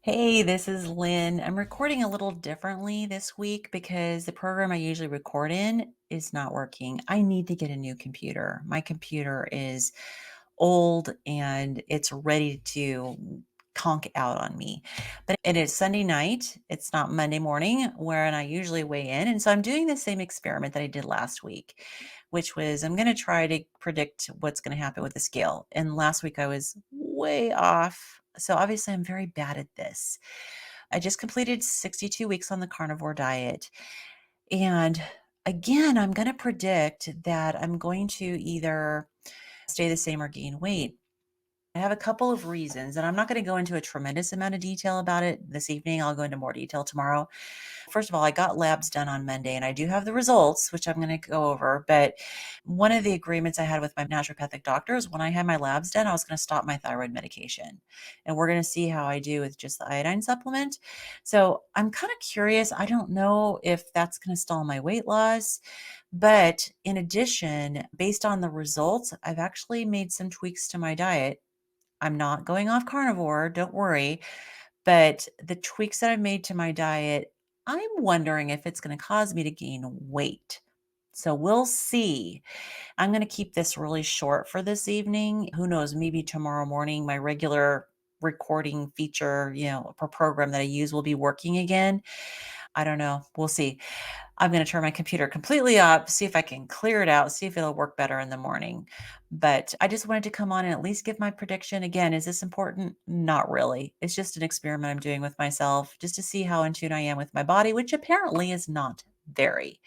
Hey, this is Lynn. I'm recording a little differently this week because the program I usually record in is not working. I need to get a new computer. My computer is old and it's ready to conk out on me. But it is Sunday night. It's not Monday morning where I usually weigh in. And so I'm doing the same experiment that I did last week, which was I'm going to try to predict what's going to happen with the scale. And last week I was way off. So obviously I'm very bad at this. I just completed 62 weeks on the carnivore diet. And again, I'm going to predict that I'm going to either stay the same or gain weight. I have a couple of reasons, and I'm not going to go into a tremendous amount of detail about it this evening. I'll go into more detail tomorrow. First of all, I got labs done on Monday, and I do have the results, which I'm going to go over. But one of the agreements I had with my naturopathic doctor is when I had my labs done, I was going to stop my thyroid medication. And we're going to see how I do with just the iodine supplement. So I'm kind of curious. I don't know if that's going to stall my weight loss. But in addition, based on the results, I've actually made some tweaks to my diet. I'm not going off carnivore, don't worry. But the tweaks that I've made to my diet, I'm wondering if it's going to cause me to gain weight. So we'll see. I'm going to keep this really short for this evening. Who knows, maybe tomorrow morning, my regular recording feature, per program that I use will be working again. I don't know. We'll see. I'm going to turn my computer completely up, see if I can clear it out, see if it'll work better in the morning. But I just wanted to come on and at least give my prediction. Again, is this important? Not really. It's just an experiment I'm doing with myself just to see how in tune I am with my body, which apparently is not very.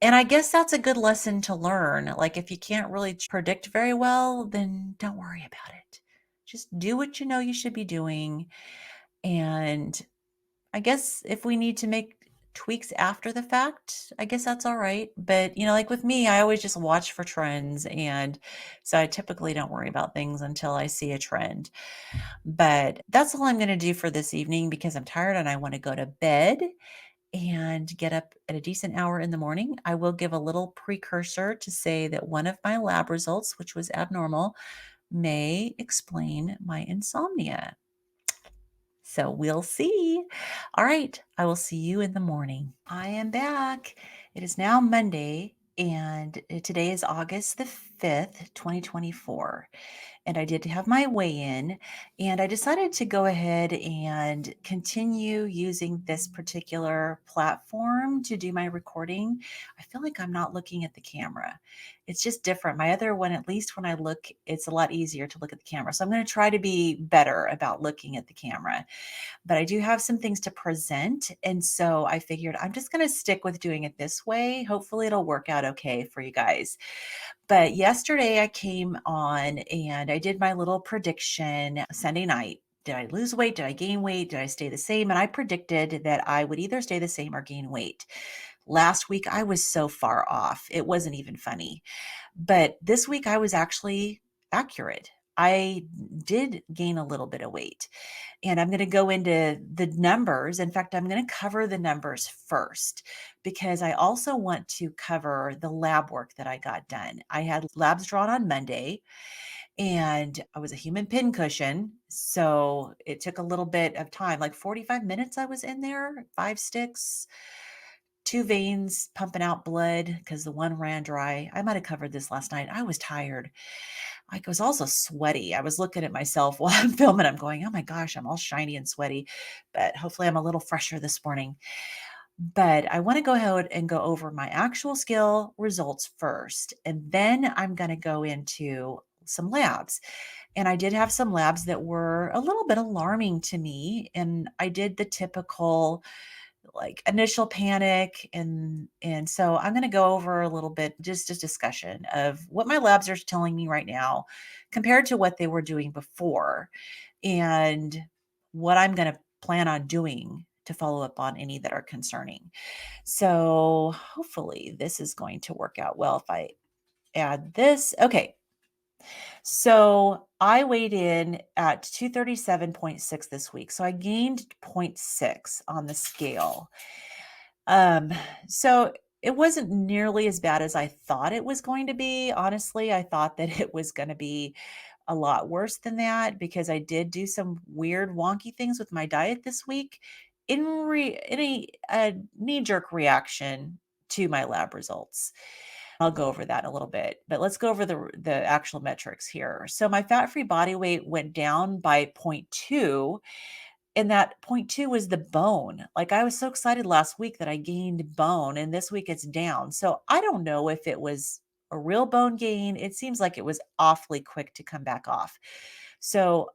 And I guess that's a good lesson to learn. Like, if you can't really predict very well, then don't worry about it. Just do what you know you should be doing. And I guess if we need to make tweaks after the fact, I guess that's all right. But, like with me, I always just watch for trends. And so I typically don't worry about things until I see a trend. But that's all I'm going to do for this evening because I'm tired and I want to go to bed and get up at a decent hour in the morning. I will give a little precursor to say that one of my lab results, which was abnormal, may explain my insomnia. So we'll see. All right. I will see you in the morning. I am back. It is now Monday, and today is August the 5th, 2024. And I did have my weigh in, and I decided to go ahead and continue using this particular platform to do my recording. I feel like I'm not looking at the camera. It's just different. My other one, at least when I look, it's a lot easier to look at the camera. So I'm going to try to be better about looking at the camera. But I do have some things to present. And so I figured I'm just going to stick with doing it this way. Hopefully, it'll work out okay for you guys. But yesterday I came on and I did my little prediction Sunday night. Did I lose weight? Did I gain weight? Did I stay the same? And I predicted that I would either stay the same or gain weight. Last week, I was so far off. It wasn't even funny. But this week, I was actually accurate. I did gain a little bit of weight. And I'm going to go into the numbers. In fact, I'm going to cover the numbers first because I also want to cover the lab work that I got done. I had labs drawn on Monday and I was a human pincushion. So it took a little bit of time, like 45 minutes I was in there, 5 sticks, 2 veins pumping out blood because the one ran dry. I might have covered this last night. I was tired. I was also sweaty. I was looking at myself while I'm filming. I'm going, oh my gosh, I'm all shiny and sweaty, but hopefully I'm a little fresher this morning. But I want to go ahead and go over my actual skill results first. And then I'm going to go into some labs. And I did have some labs that were a little bit alarming to me. And I did the typical like initial panic and so I'm going to go over a little bit just a discussion of what my labs are telling me right now compared to what they were doing before and what I'm going to plan on doing to follow up on any that are concerning. So hopefully this is going to work out well if I add this. Okay. So I weighed in at 237.6 this week. So I gained zero point 0.6 on the scale. Um, so it wasn't nearly as bad as I thought it was going to be. Honestly, I thought that it was going to be a lot worse than that because I did do some weird wonky things with my diet this week in a knee-jerk reaction to my lab results. I'll go over that in a little bit, but let's go over the actual metrics here. So my fat-free body weight went down by zero point 0.2, and that zero point 0.2 was the bone. Like, I was so excited last week that I gained bone, and this week it's down. So I don't know if it was a real bone gain. It seems like it was awfully quick to come back off. So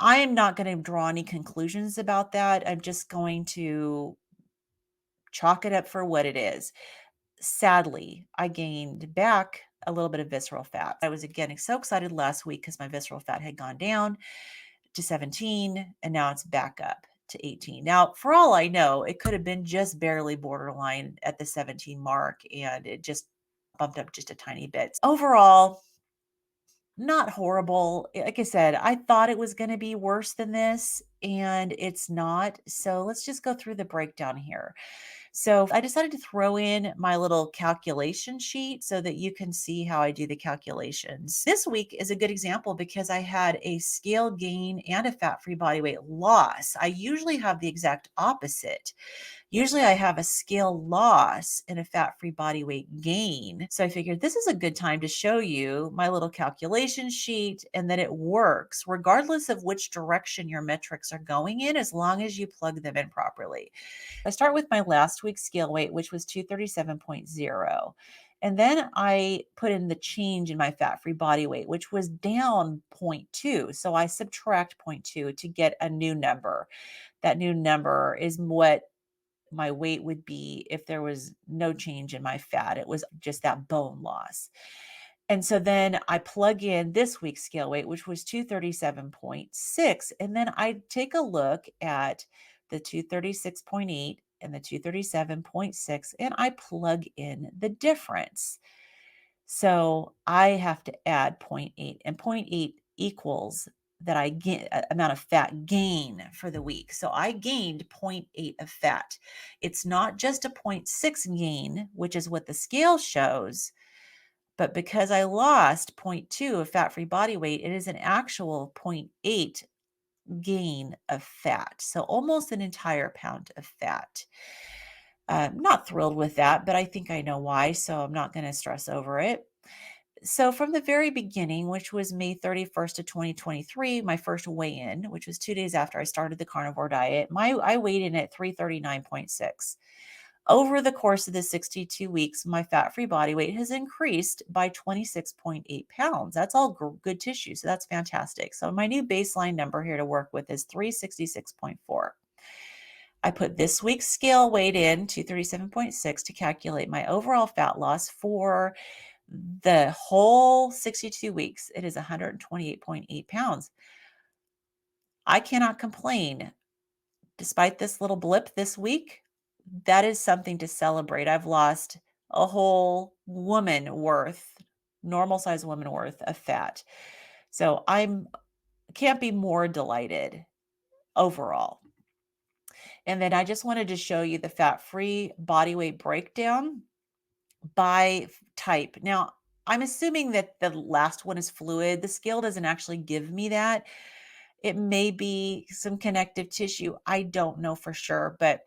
I am not going to draw any conclusions about that. I'm just going to chalk it up for what it is. Sadly, I gained back a little bit of visceral fat. I was again so excited last week because my visceral fat had gone down to 17 and now it's back up to 18. Now, for all I know, it could have been just barely borderline at the 17 mark and it just bumped up just a tiny bit. Overall, not horrible. Like I said, I thought it was going to be worse than this, and it's not. So let's just go through the breakdown here. So I decided to throw in my little calculation sheet so that you can see how I do the calculations. This week is a good example because I had a scale gain and a fat-free body weight loss. I usually have the exact opposite. Usually I have a scale loss and a fat-free body weight gain. So I figured this is a good time to show you my little calculation sheet and that it works regardless of which direction your metrics are going in, as long as you plug them in properly. I start with my last week's scale weight, which was 237.0. And then I put in the change in my fat-free body weight, which was down zero point 0.2. So I subtract zero point 0.2 to get a new number. That new number is what my weight would be if there was no change in my fat. It was just that bone loss. And so then I plug in this week's scale weight, which was 237.6. And then I take a look at the 236.8 and the 237.6, and I plug in the difference. So I have to add zero point 0.8, and zero point 0.8 equals that I get amount of fat gain for the week. So I gained 0.8 of fat. It's not just a 0.6 gain, which is what the scale shows, but because I lost 0.2 of fat-free body weight, it is an actual 0.8 gain of fat. So almost an entire pound of fat. Not thrilled with that, but I think I know why, so I'm not going to stress over it. So from the very beginning, which was May 31st of 2023, my first weigh-in, which was 2 days after I started the carnivore diet, I weighed in at 339.6. Over the course of the 62 weeks, my fat-free body weight has increased by 26.8 pounds. That's all good tissue, so that's fantastic. So my new baseline number here to work with is 366.4. I put this week's scale weight in, 237.6, to calculate my overall fat loss for the whole 62 weeks. It is 128.8 pounds. I cannot complain. Despite this little blip this week, that is something to celebrate. I've lost a whole woman worth, normal size woman worth of fat. So can't be more delighted overall. And then I just wanted to show you the fat-free body weight breakdown by type. Now, I'm assuming that the last one is fluid. The scale doesn't actually give me that. It may be some connective tissue. I don't know for sure, but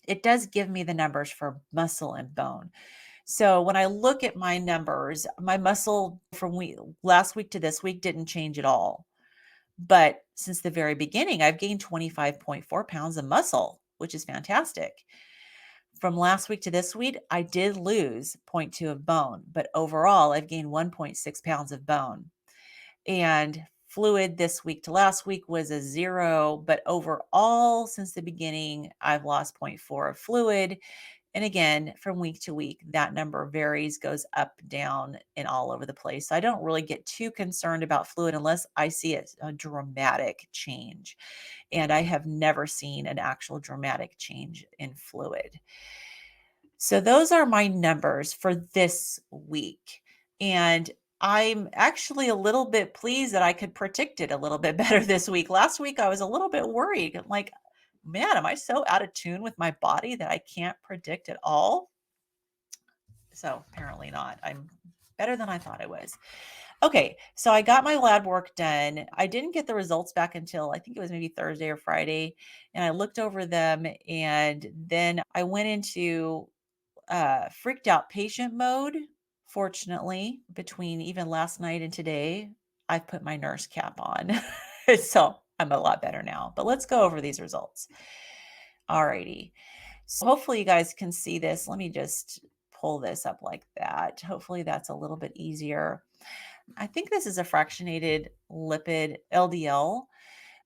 it does give me the numbers for muscle and bone. So when I look at my numbers, my muscle from last week to this week didn't change at all. But since the very beginning, I've gained 25.4 pounds of muscle, which is fantastic. From last week to this week, I did lose zero point 0.2 of bone, but overall, I've gained 1.6 pounds of bone. And fluid this week to last week was a 0, but overall, since the beginning, I've lost 0.4 of fluid. And again, from week to week, that number varies, goes up, down, and all over the place. So I don't really get too concerned about fluid unless I see a dramatic change. And I have never seen an actual dramatic change in fluid. So those are my numbers for this week. And I'm actually a little bit pleased that I could predict it a little bit better this week. Last week, I was a little bit worried. I'm like, man, am I so out of tune with my body that I can't predict at all? So apparently not. I'm better than I thought I was. Okay, so I got my lab work done. I didn't get the results back until I think it was maybe Thursday or Friday, and I looked over them, and then I went into freaked out patient mode. Fortunately, between even last night and today, I've put my nurse cap on. So I'm a lot better now. But let's go over these results. Alrighty. So hopefully you guys can see this. Let me just pull this up like that. Hopefully that's a little bit easier. I think this is a fractionated lipid LDL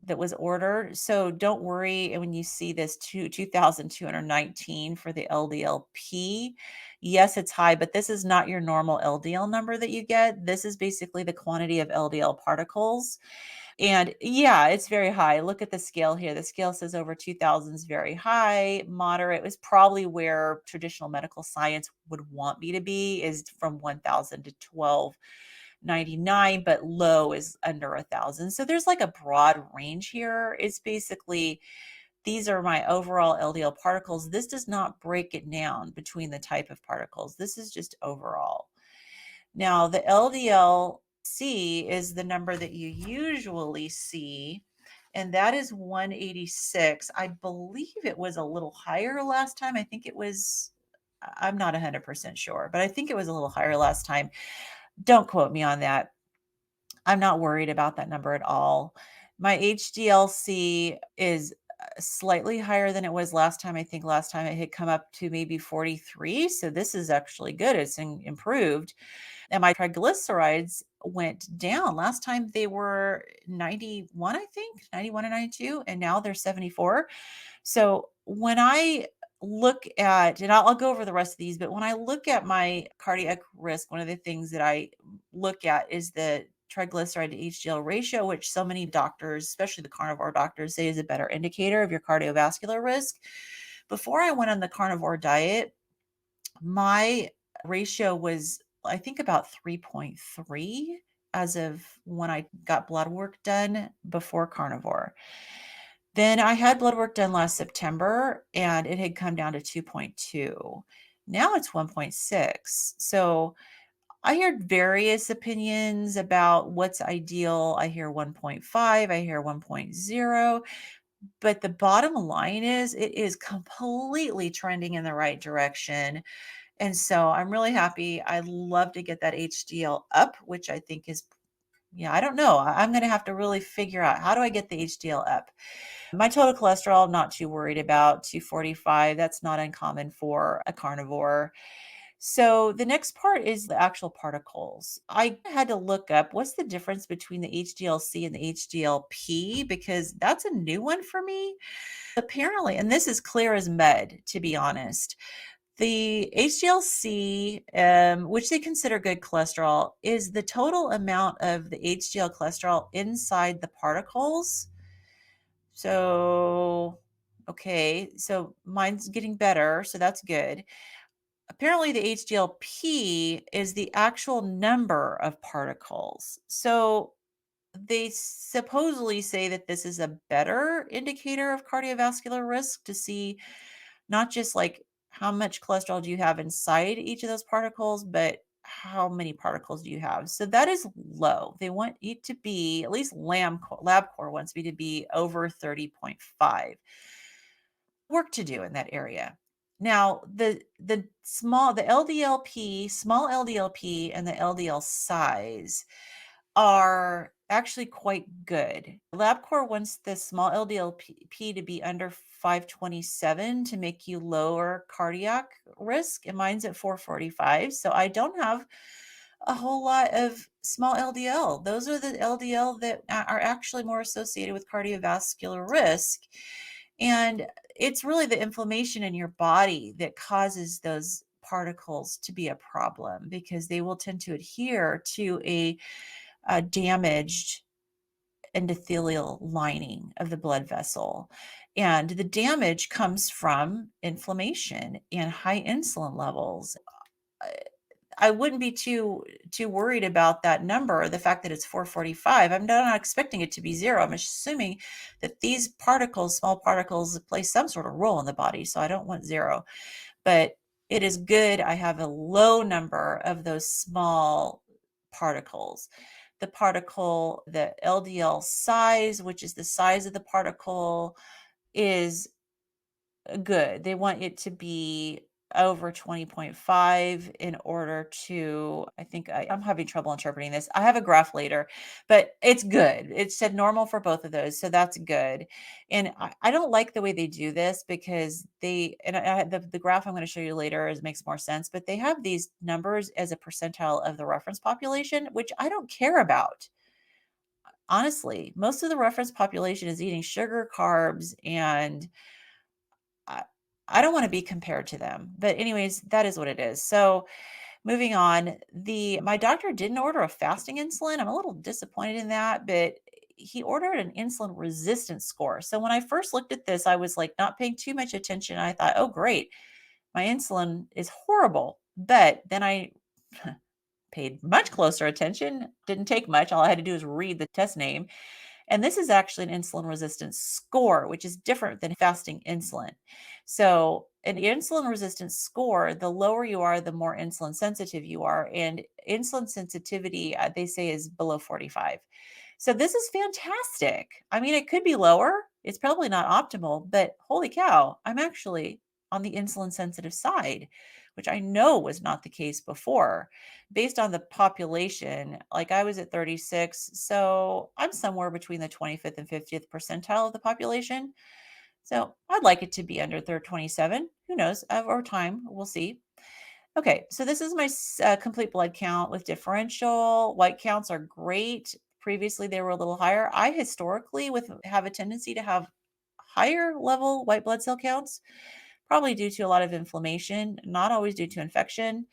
that was ordered. So don't worry when you see this 2,219 for the LDLP. Yes, it's high, but this is not your normal LDL number that you get. This is basically the quantity of LDL particles. And yeah, it's very high. Look at the scale here. The scale says over 2,000 is very high. Moderate was probably where traditional medical science would want me to be, is from 1,000 to 1,299, but low is under 1,000. So there's like a broad range here. It's basically, these are my overall LDL particles. This does not break it down between the type of particles. This is just overall. Now, the LDL-C is the number that you usually see, and that is 186. I believe it was a little higher last time. I think it was, I'm not 100% sure, but I think it was a little higher last time. Don't quote me on that. I'm not worried about that number at all. My HDL-C is slightly higher than it was last time. I think last time it had come up to maybe 43. So this is actually good. It's improved. And my triglycerides went down. Last time they were 91, I think, 91 and 92, and now they're 74. So when I look at, and I'll go over the rest of these, but when I look at my cardiac risk, one of the things that I look at is the triglyceride to HDL ratio, which so many doctors, especially the carnivore doctors, say is a better indicator of your cardiovascular risk. Before I went on the carnivore diet, my ratio was, I think, about 3.3 as of when I got blood work done before carnivore. Then I had blood work done last September and it had come down to 2.2. Now it's 1.6. So I heard various opinions about what's ideal. I hear 1.5, I hear 1.0, but the bottom line is it is completely trending in the right direction. And so I'm really happy. I love to get that HDL up, which I think is, yeah, I don't know. I'm going to have to really figure out, how do I get the HDL up? My total cholesterol, I'm not too worried about, 245. That's not uncommon for a carnivore. So the next part is the actual particles. I had to look up what's the difference between the HDL-C and the HDL-P, because that's a new one for me. Apparently, and this is clear as mud, to be honest. The HDL-C, which they consider good cholesterol, is the total amount of the HDL cholesterol inside the particles. So, okay, so mine's getting better, so that's good. Apparently, the HDL-P is the actual number of particles. So they supposedly say that this is a better indicator of cardiovascular risk, to see not just like how much cholesterol do you have inside each of those particles, but how many particles do you have. So that is low. They want it to be, at least LabCorp wants me to be over 30.5. Work to do in that area. Now, the LDLP, small LDLP, and the LDL size are actually quite good. LabCorp wants the small LDLP to be under 527 to make you lower cardiac risk, and mine's at 445. So I don't have a whole lot of small LDL. Those are the LDL that are actually more associated with cardiovascular risk. And it's really the inflammation in your body that causes those particles to be a problem, because they will tend to adhere to a damaged endothelial lining of the blood vessel. And the damage comes from inflammation and high insulin levels. I wouldn't be too worried about that number, the fact that it's 445. I'm not expecting it to be zero. I'm assuming that these particles, small particles, play some sort of role in the body. So I don't want zero. But it is good I have a low number of those small particles. The particle, the LDL size, which is the size of the particle, is good. They want it to be over 20.5 in order to, I think I'm having trouble interpreting this. I have a graph later, but it's good. It said normal for both of those. So that's good. And I don't like the way they do this because the graph I'm going to show you later makes more sense, but they have these numbers as a percentile of the reference population, which I don't care about. Honestly, most of the reference population is eating sugar, carbs, and I I don't wanna be compared to them, but anyways, that is what it is. So, moving on, the my doctor didn't order a fasting insulin. I'm a little disappointed in that, but he ordered an insulin resistance score. So, when I first looked at this, I was, like, not paying too much attention. I thought, "Oh, great. My insulin is horrible." But then I paid much closer attention. Didn't take much. All I had to do is read the test name, and this is actually an insulin resistance score, which is different than fasting insulin. So, an insulin resistance score, the lower you are, the more insulin sensitive you are. And insulin sensitivity, they say, is below 45. So, this is fantastic. I mean, it could be lower. It's probably not optimal, but holy cow, I'm actually on the insulin sensitive side, which I know was not the case before based on the population. Like I was at 36, so I'm somewhere between the 25th and 50th percentile of the population. So I'd like it to be under 27. Who knows? Over time, we'll see. Okay, so this is my complete blood count with differential. White counts are great. Previously, they were a little higher. I historically with have a tendency to have higher level white blood cell counts, probably due to a lot of inflammation, not always due to infection,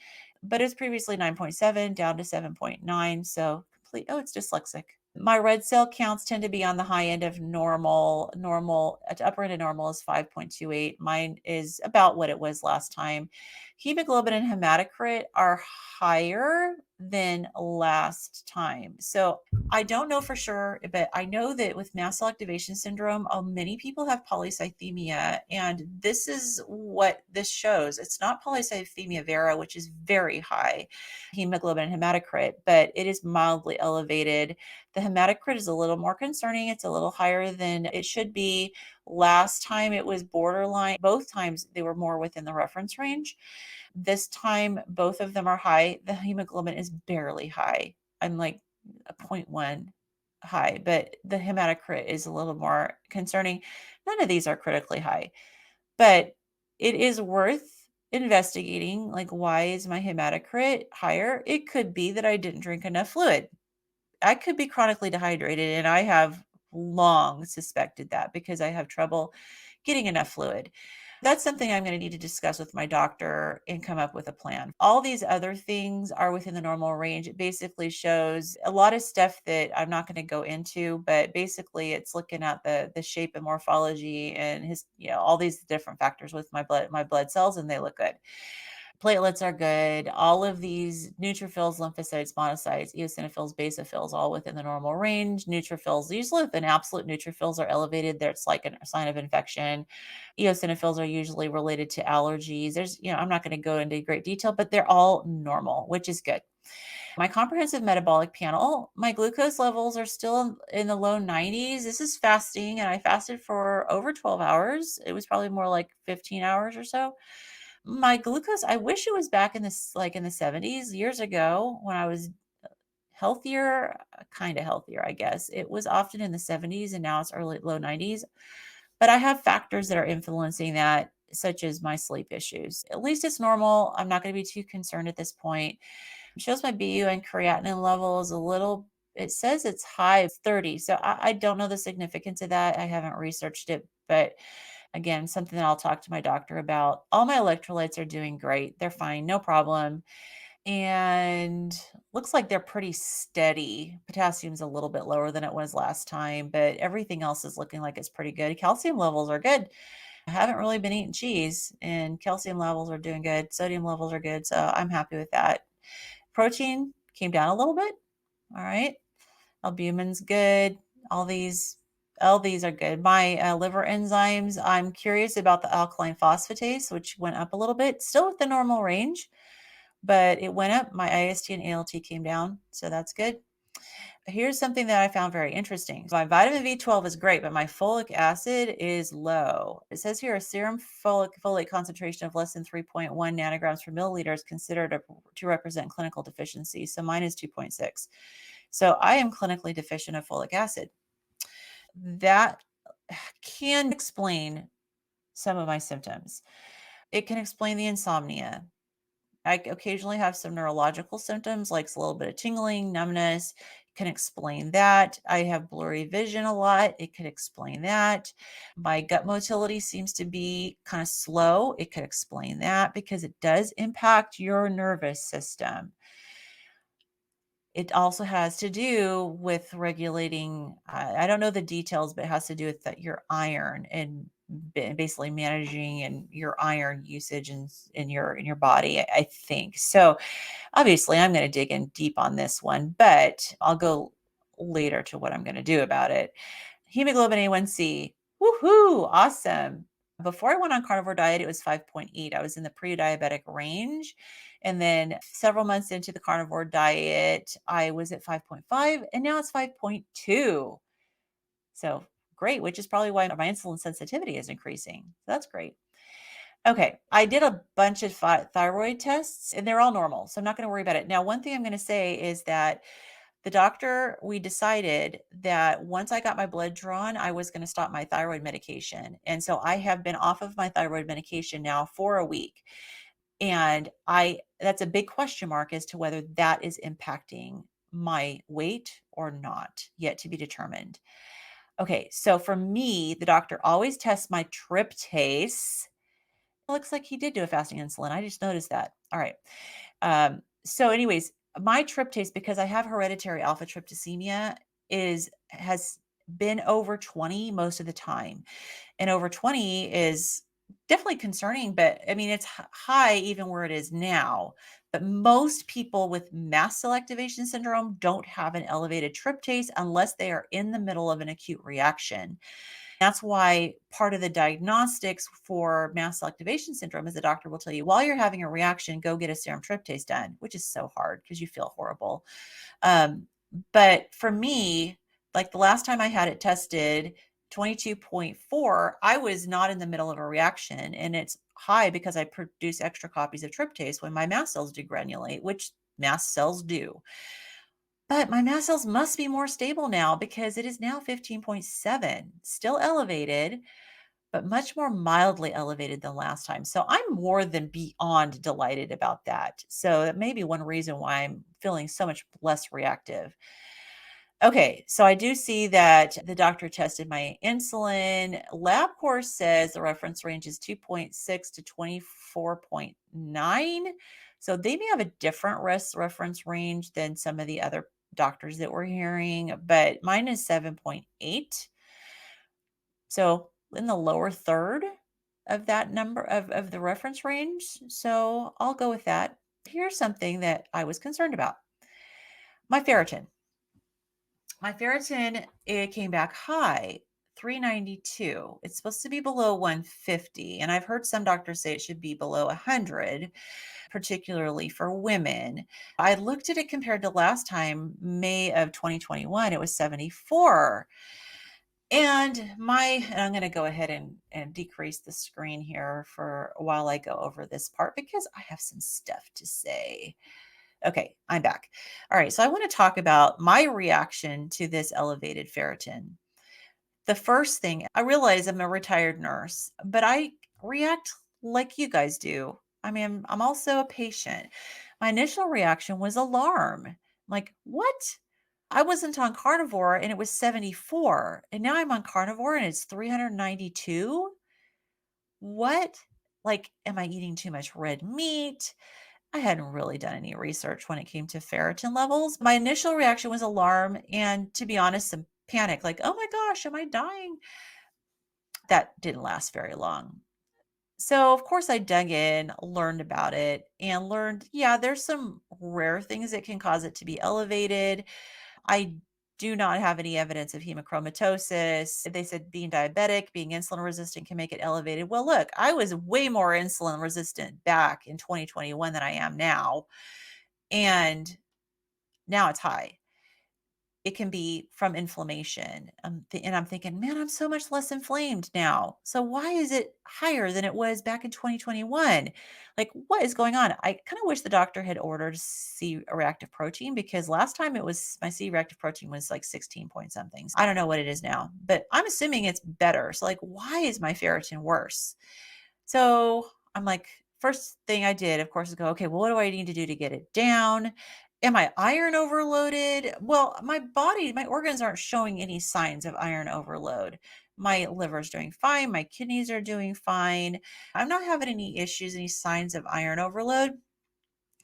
but it's previously 9.7 down to 7.9. So complete, oh, it's dyslexic. My red cell counts tend to be on the high end of normal. Normal at upper end of normal is 5.28. Mine is about what it was last time. Hemoglobin and hematocrit are higher than last time. So I don't know for sure, but I know that with mast cell activation syndrome, many people have polycythemia, and this is what this shows. It's not polycythemia vera, which is very high hemoglobin and hematocrit, but it is mildly elevated. The hematocrit is a little more concerning. It's a little higher than it should be. Last time it was borderline. Both times they were more within the reference range. This time, both of them are high. The hemoglobin is barely high. I'm like a zero point 0.1 high, but the hematocrit is a little more concerning. None of these are critically high, but it is worth investigating. Like, why is my hematocrit higher? It could be that I didn't drink enough fluid. I could be chronically dehydrated, and I have long suspected that because I have trouble getting enough fluid. That's something I'm going to need to discuss with my doctor and come up with a plan. All these other things are within the normal range. It basically shows a lot of stuff that I'm not going to go into, but basically it's looking at the shape and morphology and his, all these different factors with my blood cells, and they look good. Platelets are good. All of these neutrophils, lymphocytes, monocytes, eosinophils, basophils, all within the normal range. Neutrophils, usually if an absolute neutrophils are elevated, there's like a sign of infection. Eosinophils are usually related to allergies. I'm not going to go into great detail, but they're all normal, which is good. My comprehensive metabolic panel, my glucose levels are still in the low 90s. This is fasting, and I fasted for over 12 hours. It was probably more like 15 hours or so. My glucose, I wish it was back in this like in the 70s years ago when I was healthier, kind of healthier, I guess. It was often in the 70s and now it's early low 90s. But I have factors that are influencing that, such as my sleep issues. At least it's normal. I'm not going to be too concerned at this point. It shows my BU and creatinine level is a little, it says it's high, it's 30. So I don't know the significance of that. I haven't researched it, but again, something that I'll talk to my doctor about. All my electrolytes are doing great. They're fine, no problem. And looks like they're pretty steady. Potassium's a little bit lower than it was last time, but everything else is looking like it's pretty good. Calcium levels are good. I haven't really been eating cheese, and calcium levels are doing good. Sodium levels are good. So I'm happy with that. Protein came down a little bit. All right. Albumin's good. All these all these are good. My liver enzymes, I'm curious about the alkaline phosphatase, which went up a little bit, still with the normal range, but it went up. My IST and ALT came down, so that's good. Here's something that I found very interesting. My vitamin B12 is great, but my folic acid is low. It says here a serum folate concentration of less than 3.1 nanograms per milliliter is considered to represent clinical deficiency. So mine is 2.6. So I am clinically deficient of folic acid. That can explain some of my symptoms. It can explain the insomnia. I occasionally have some neurological symptoms like a little bit of tingling, numbness. Can explain that. I have blurry vision a lot. It could explain that. My gut motility seems to be kind of slow. It could explain that because it does impact your nervous system. It also has to do with regulating, I don't know the details, but it has to do with your iron and basically managing and your iron usage in your body, I think. So obviously, I'm going to dig in deep on this one, but I'll go later to what I'm going to do about it. Hemoglobin A1C, woohoo, awesome. Before I went on carnivore diet, it was 5.8. I was in the pre-diabetic range. And then several months into the carnivore diet, I was at 5.5, and now it's 5.2. So great, which is probably why my insulin sensitivity is increasing. That's great. Okay, I did a bunch of thyroid tests, and they're all normal, so I'm not going to worry about it. Now, one thing I'm going to say is that the doctor, we decided that once I got my blood drawn, I was going to stop my thyroid medication. And so I have been off of my thyroid medication now for a week. And that's a big question mark as to whether that is impacting my weight or not, yet to be determined. Okay, so for me, the doctor always tests my tryptase. Looks like he did do a fasting insulin. I just noticed that. All right. So anyways, my tryptase, because I have hereditary alpha tryptosemia, has been over 20 most of the time. And over 20 is definitely concerning, but I mean, it's high even where it is now. But most people with mast cell activation syndrome don't have an elevated tryptase unless they are in the middle of an acute reaction. That's why part of the diagnostics for mast cell activation syndrome is the doctor will tell you while you're having a reaction, go get a serum tryptase done, which is so hard because you feel horrible. But for me, like the last time I had it tested, 22.4, I was not in the middle of a reaction, and it's high because I produce extra copies of tryptase when my mast cells degranulate, which mast cells do. But my mast cells must be more stable now because it is now 15.7, still elevated, but much more mildly elevated than last time. So I'm more than beyond delighted about that. So that may be one reason why I'm feeling so much less reactive. Okay, so I do see that the doctor tested my insulin. LabCorp says the reference range is 2.6 to 24.9. So they may have a different reference range than some of the other doctors that we're hearing, but mine is 7.8. So in the lower third of that number of the reference range. So I'll go with that. Here's something that I was concerned about. My ferritin. My ferritin, it came back high, 392. It's supposed to be below 150. And I've heard some doctors say it should be below 100, particularly for women. I looked at it compared to last time, May of 2021, it was 74. And I'm going to go ahead and decrease the screen here for a while I go over this part because I have some stuff to say. Okay, I'm back. All right, so I want to talk about my reaction to this elevated ferritin. The first thing, I realize I'm a retired nurse, but I react like you guys do. I mean, I'm also a patient. My initial reaction was alarm. Like, what? I wasn't on carnivore and it was 74, and now I'm on carnivore and it's 392. What? Like, am I eating too much red meat? I hadn't really done any research when it came to ferritin levels. My initial reaction was alarm and, to be honest, some panic, like, oh my gosh, am I dying? That didn't last very long. So, of course, I dug in, learned about it, and learned, yeah, there's some rare things that can cause it to be elevated. I do not have any evidence of hemochromatosis. They said being diabetic, being insulin resistant can make it elevated. Well, look, I was way more insulin resistant back in 2021 than I am now. And now it's high. It can be from inflammation. And I'm thinking, man, I'm so much less inflamed now. So why is it higher than it was back in 2021? Like, what is going on? I kind of wish the doctor had ordered C reactive protein because last time it was my C reactive protein was like 16 point something. I don't know what it is now, but I'm assuming it's better. So, like, why is my ferritin worse? So I'm like, first thing I did, of course, is go, okay, well, what do I need to do to get it down? Am I iron overloaded? Well, my body, my organs aren't showing any signs of iron overload. My liver's doing fine. My kidneys are doing fine. I'm not having any issues, any signs of iron overload,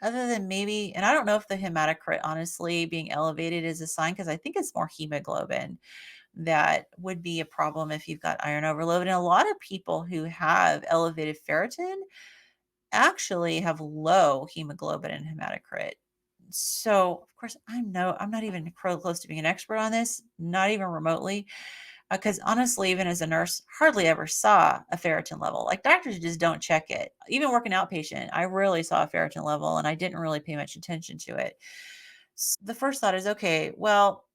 other than maybe, and I don't know if the hematocrit, honestly, being elevated is a sign because I think it's more hemoglobin that would be a problem if you've got iron overload. And a lot of people who have elevated ferritin actually have low hemoglobin and hematocrit. So, of course, I'm not even close to being an expert on this, not even remotely, because honestly, even as a nurse, hardly ever saw a ferritin level. Like doctors just don't check it. Even working outpatient, I rarely saw a ferritin level, and I didn't really pay much attention to it. The first thought is, okay, well,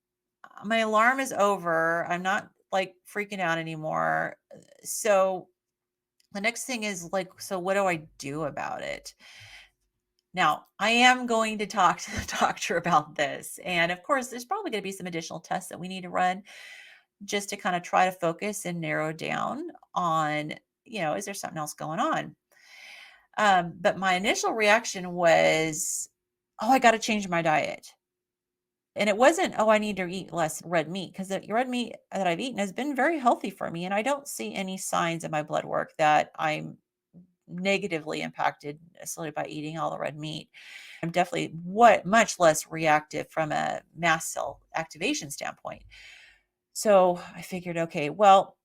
my alarm is over. I'm not like freaking out anymore. So the next thing is like, so what do I do about it? Now, I am going to talk to the doctor about this. And of course, there's probably going to be some additional tests that we need to run just to kind of try to focus and narrow down on, is there something else going on? But my initial reaction was, oh, I got to change my diet. And it wasn't, oh, I need to eat less red meat because the red meat that I've eaten has been very healthy for me. And I don't see any signs in my blood work that I'm negatively impacted necessarily by eating all the red meat. I'm definitely much less reactive from a mast cell activation standpoint. So I figured, okay, well,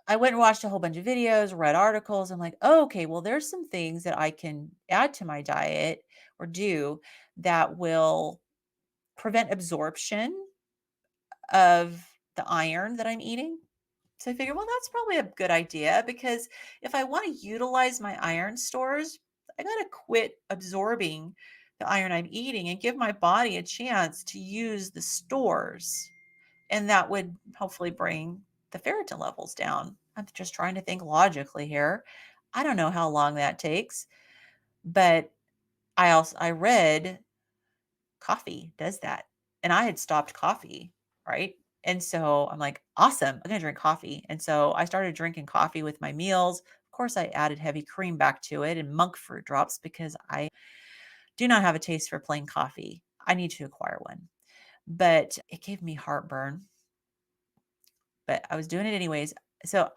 I went and watched a whole bunch of videos, read articles. I'm like, oh, okay, well, there's some things that I can add to my diet or do that will prevent absorption of the iron that I'm eating. So I figured, well, that's probably a good idea because if I want to utilize my iron stores, I got to quit absorbing the iron I'm eating and give my body a chance to use the stores. And that would hopefully bring the ferritin levels down. I'm just trying to think logically here. I don't know how long that takes, but I read coffee does that. And I had stopped coffee, right? And so I'm like, awesome, I'm gonna drink coffee. And so I started drinking coffee with my meals. Of course, I added heavy cream back to it and monk fruit drops because I do not have a taste for plain coffee. I need to acquire one. But it gave me heartburn, but I was doing it anyways. So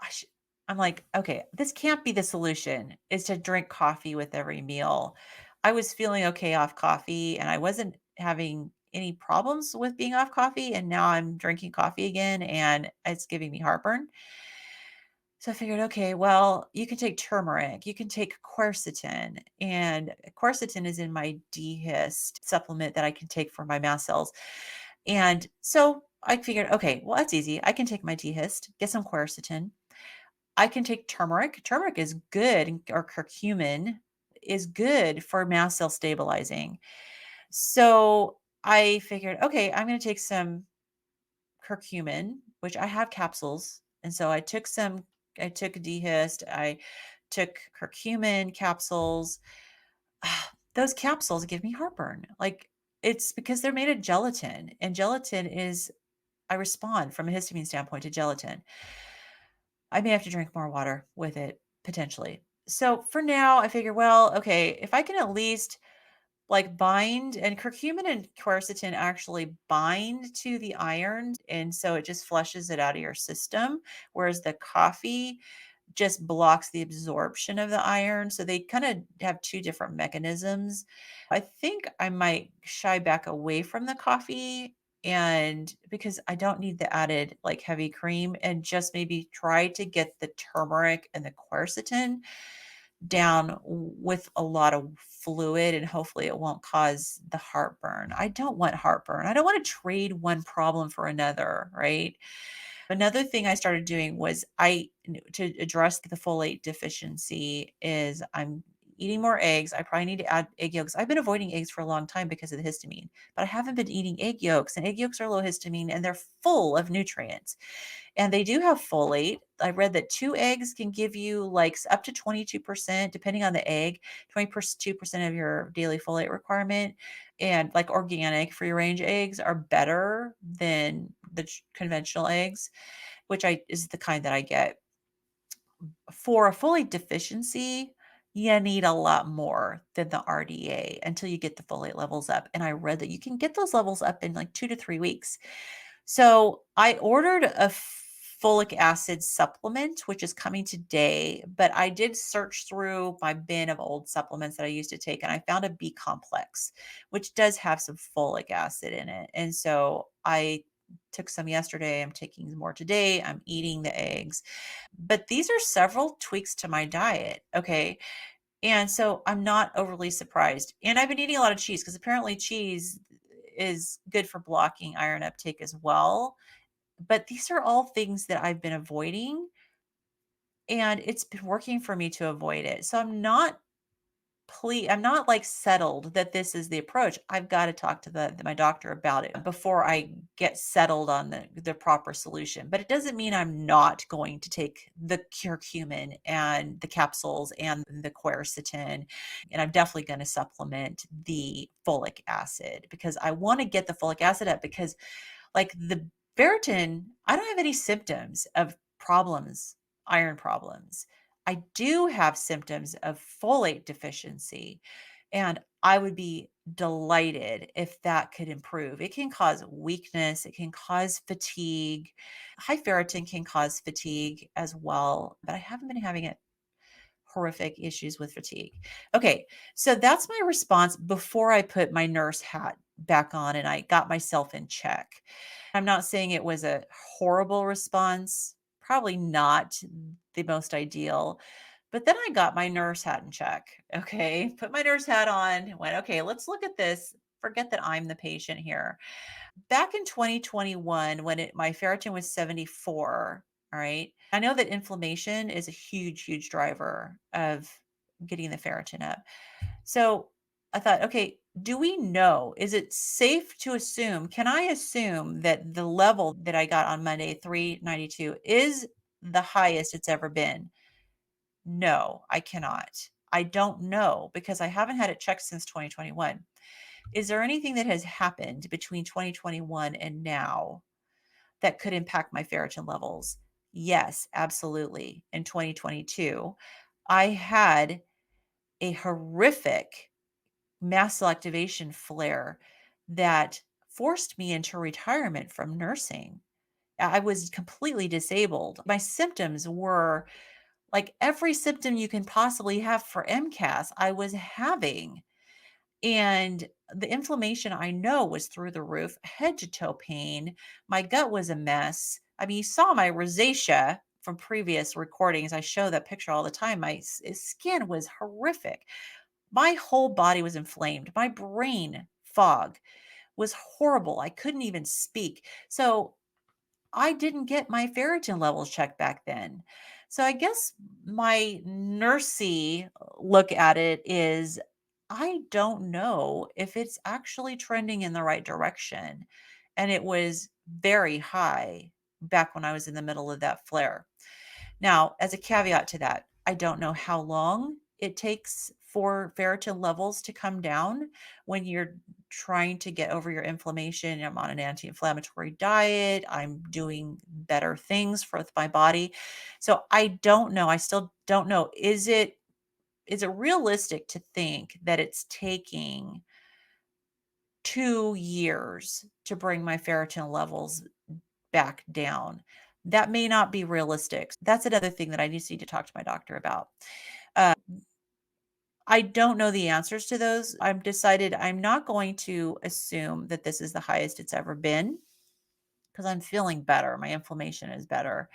I'm like, okay, this can't be the solution is to drink coffee with every meal. I was feeling okay off coffee and I wasn't having any problems with being off coffee. And now I'm drinking coffee again and it's giving me heartburn. So I figured, okay, well, you can take turmeric, you can take quercetin, and quercetin is in my DHIST supplement that I can take for my mast cells. And so I figured, okay, well, that's easy. I can take my DHIST, get some quercetin. I can take turmeric. Turmeric is good, or curcumin is good for mast cell stabilizing. So I figured, okay, I'm going to take some curcumin, which I have capsules. And so I took DHIST, I took curcumin capsules. Those capsules give me heartburn. Like it's because they're made of gelatin and gelatin is, I respond from a histamine standpoint to gelatin. I may have to drink more water with it potentially. So for now, I figure, well, okay, if I can at least like bind, and curcumin and quercetin actually bind to the iron, and so it just flushes it out of your system, whereas the coffee just blocks the absorption of the iron. So they kind of have two different mechanisms. I think I might shy back away from the coffee and because I don't need the added like heavy cream and just maybe try to get the turmeric and the quercetin down with a lot of fluid, and hopefully it won't cause the heartburn. I don't want heartburn. I don't want to trade one problem for another, right? Another thing I started doing was to address the folate deficiency is I'm eating more eggs. I probably need to add egg yolks. I've been avoiding eggs for a long time because of the histamine, but I haven't been eating egg yolks, and egg yolks are low histamine and they're full of nutrients. And they do have folate. I read that 2 eggs can give you, like, up to 22%, depending on the egg, 22% of your daily folate requirement. And, like, organic free range eggs are better than the conventional eggs, which I is the kind that I get. For a folate deficiency, you need a lot more than the RDA until you get the folate levels up. And I read that you can get those levels up in like 2 to 3 weeks. So I ordered a folic acid supplement, which is coming today, but I did search through my bin of old supplements that I used to take, and I found a B complex, which does have some folic acid in it. And so I took some yesterday. I'm taking more today. I'm eating the eggs. But these are several tweaks to my diet. Okay. And so I'm not overly surprised. And I've been eating a lot of cheese because apparently cheese is good for blocking iron uptake as well. But these are all things that I've been avoiding, and it's been working for me to avoid it. So I'm not like settled that this is the approach. I've got to talk to my doctor about it before I get settled on the proper solution. But it doesn't mean I'm not going to take the curcumin and the capsules and the quercetin. And I'm definitely going to supplement the folic acid because I want to get the folic acid up because, like, the Ferritin, I don't have any symptoms of problems, iron problems. I do have symptoms of folate deficiency, and I would be delighted if that could improve. It can cause weakness, it can cause fatigue. High ferritin can cause fatigue as well, but I haven't been having it horrific issues with fatigue. Okay, so that's my response before I put my nurse hat back on and I got myself in check. I'm not saying it was a horrible response, probably not the most ideal, but then I got my nurse hat in check. Okay, put my nurse hat on, went, okay, let's look at this. Forget that I'm the patient here. Back in 2021, when my ferritin was 74, all right, I know that inflammation is a huge, huge driver of getting the ferritin up. So I thought, okay, do we know? Is it safe to assume? Can I assume that the level that I got on Monday, 392, is the highest it's ever been? No, I cannot. I don't know because I haven't had it checked since 2021. Is there anything that has happened between 2021 and now that could impact my ferritin levels? Yes, absolutely. In 2022, I had a horrific mast cell activation flare that forced me into retirement from nursing. I was completely disabled. My symptoms were like every symptom you can possibly have for MCAS, I was having. And the inflammation I know was through the roof, head to toe pain. My gut was a mess. I mean, you saw my rosacea from previous recordings. I show that picture all the time. My skin was horrific. My whole body was inflamed. My brain fog was horrible. I couldn't even speak. So I didn't get my ferritin levels checked back then. So I guess my nursey look at it is I don't know if it's actually trending in the right direction. And it was very high back when I was in the middle of that flare. Now, as a caveat to that, I don't know how long it takes for ferritin levels to come down when you're trying to get over your inflammation. I'm on an anti-inflammatory diet. I'm doing better things for my body. So I don't know. I still don't know. Is it realistic to think that it's taking 2 years to bring my ferritin levels back down? That may not be realistic. That's another thing that I just need to talk to my doctor about. I don't know the answers to those. I've decided I'm not going to assume that this is the highest it's ever been because I'm feeling better. My inflammation is better.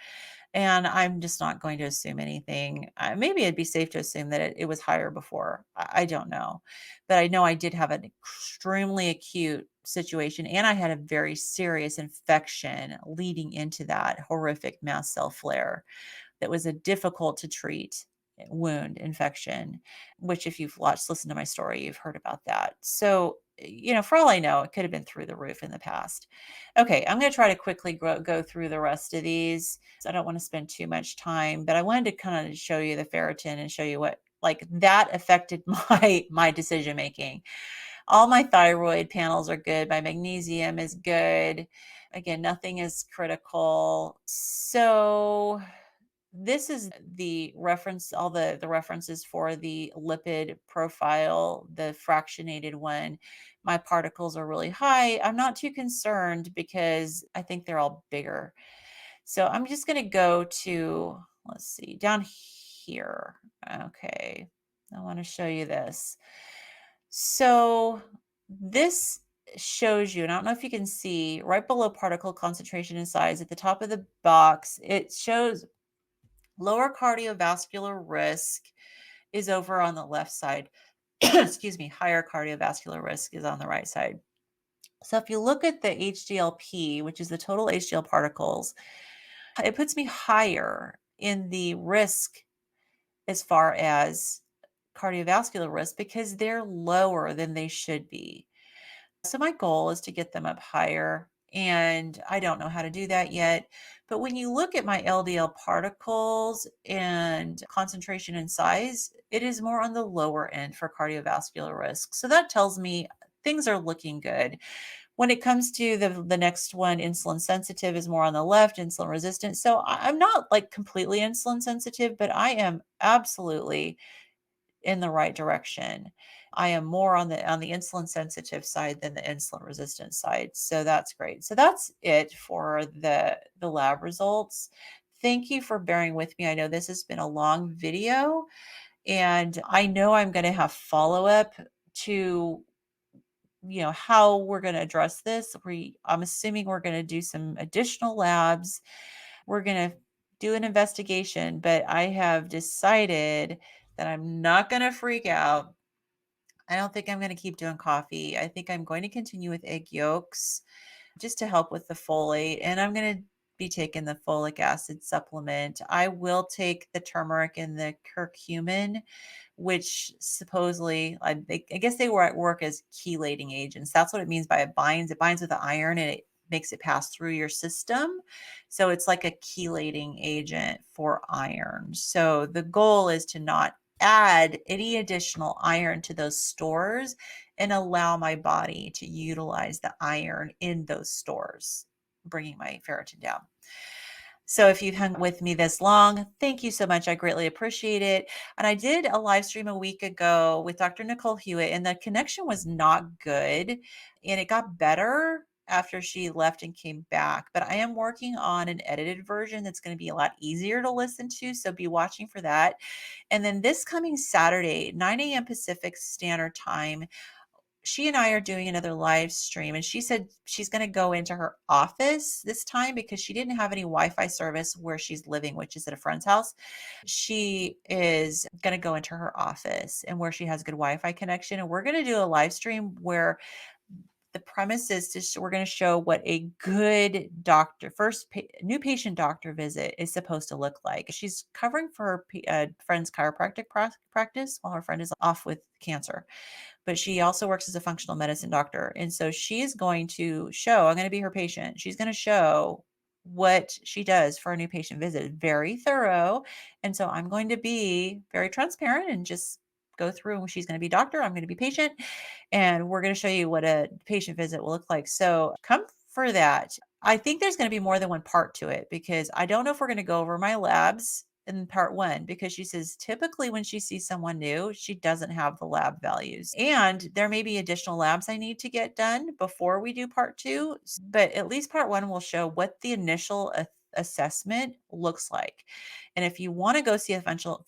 And I'm just not going to assume anything. Maybe it'd be safe to assume that it was higher before. I don't know. But I know I did have an extremely acute situation, and I had a very serious infection leading into that horrific mast cell flare that was a difficult to treat wound infection, which if you've watched, listened to my story, you've heard about that. So, for all I know, it could have been through the roof in the past. Okay, I'm going to try to quickly go through the rest of these. I don't want to spend too much time, but I wanted to kind of show you the ferritin and show you what like that affected my decision making. All my thyroid panels are good. My magnesium is good. Again, nothing is critical. So this is the reference, all the references for the lipid profile, the fractionated one. My particles are really high. I'm not too concerned because I think they're all bigger. So I'm just going to go to, let's see, down here. Okay. I want to show you this. So this shows you, and I don't know if you can see right below particle concentration and size at the top of the box, it shows lower cardiovascular risk is over on the left side. Excuse me, higher cardiovascular risk is on the right side. So if you look at the HDLP, which is the total HDL particles, it puts me higher in the risk as far as cardiovascular risk because they're lower than they should be. So my goal is to get them up higher, and I don't know how to do that yet. But when you look at my LDL particles and concentration and size, it is more on the lower end for cardiovascular risk. So that tells me things are looking good. When it comes to the next one, insulin sensitive is more on the left, insulin resistant. So I'm not like completely insulin sensitive, but I am absolutely in the right direction. I am more on the insulin sensitive side than the insulin resistant side. So that's great. So that's it for the lab results. Thank you for bearing with me. I know this has been a long video, and I know I'm going to have follow-up to how we're going to address this. I'm assuming we're going to do some additional labs. We're going to do an investigation, but I have decided that I'm not going to freak out. I don't think I'm going to keep doing coffee. I think I'm going to continue with egg yolks just to help with the folate, and I'm going to be taking the folic acid supplement. I will take the turmeric and the curcumin, which supposedly, I guess they work as chelating agents. That's what it means by it binds. It binds with the iron and it makes it pass through your system. So it's like a chelating agent for iron. So the goal is to not add any additional iron to those stores and allow my body to utilize the iron in those stores, bringing my ferritin down. So if you've hung with me this long, thank you so much. I greatly appreciate it. And I did a live stream a week ago with Dr. Nicole Hewitt, and the connection was not good. And it got better after she left and came back. But I am working on an edited version that's going to be a lot easier to listen to. So be watching for that. And then this coming Saturday, 9 a.m. Pacific Standard Time, she and I are doing another live stream, and she said she's going to go into her office this time because she didn't have any Wi-Fi service where she's living, which is at a friend's house. She is going to go into her office and where she has good Wi-Fi connection, and we're going to do a live stream where the premise is we're going to show what a good doctor, new patient doctor visit is supposed to look like. She's covering for her friend's chiropractic practice while her friend is off with cancer, but she also works as a functional medicine doctor. And so she's going to show, I'm going to be her patient. She's going to show what she does for a new patient visit. Very thorough. And so I'm going to be very transparent and just go through. She's going to be doctor, I'm going to be patient, and we're going to show you what a patient visit will look like. So come for that. I think there's going to be more than one part to it because I don't know if we're going to go over my labs in part one, because she says typically when she sees someone new, she doesn't have the lab values. And there may be additional labs I need to get done before we do part two. But at least part one will show what the initial assessment looks like. And if you want to go see a functional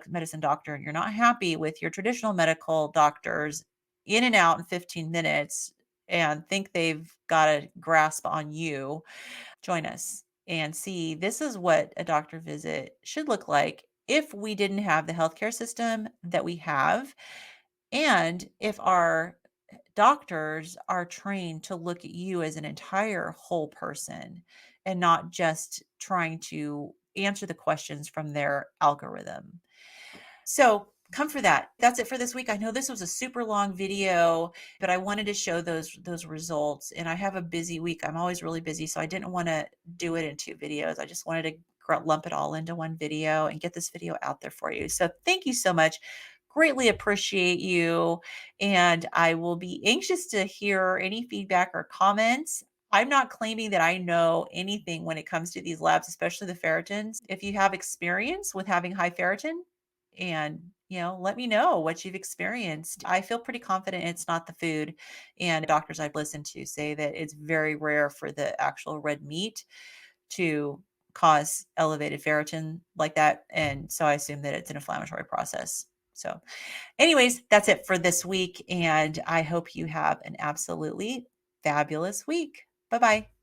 medicine doctor and you're not happy with your traditional medical doctors in and out in 15 minutes and think they've got a grasp on you, join us. and see this is what a doctor visit should look like if we didn't have the healthcare system that we have, and if our doctors are trained to look at you as an entire whole person and not just trying to answer the questions from their algorithm. So come for that. That's it for this week. I know this was a super long video, but I wanted to show those results. And I have a busy week. I'm always really busy, so I didn't want to do it in two videos. I just wanted to lump it all into one video and get this video out there for you. So thank you so much. Greatly appreciate you. And I will be anxious to hear any feedback or comments. I'm not claiming that I know anything when it comes to these labs, especially the ferritins. If you have experience with having high ferritin, and let me know what you've experienced. I feel pretty confident it's not the food, and doctors I've listened to say that it's very rare for the actual red meat to cause elevated ferritin like that, and so I assume that it's an inflammatory process. So anyways, that's it for this week, and I hope you have an absolutely fabulous week. Bye bye.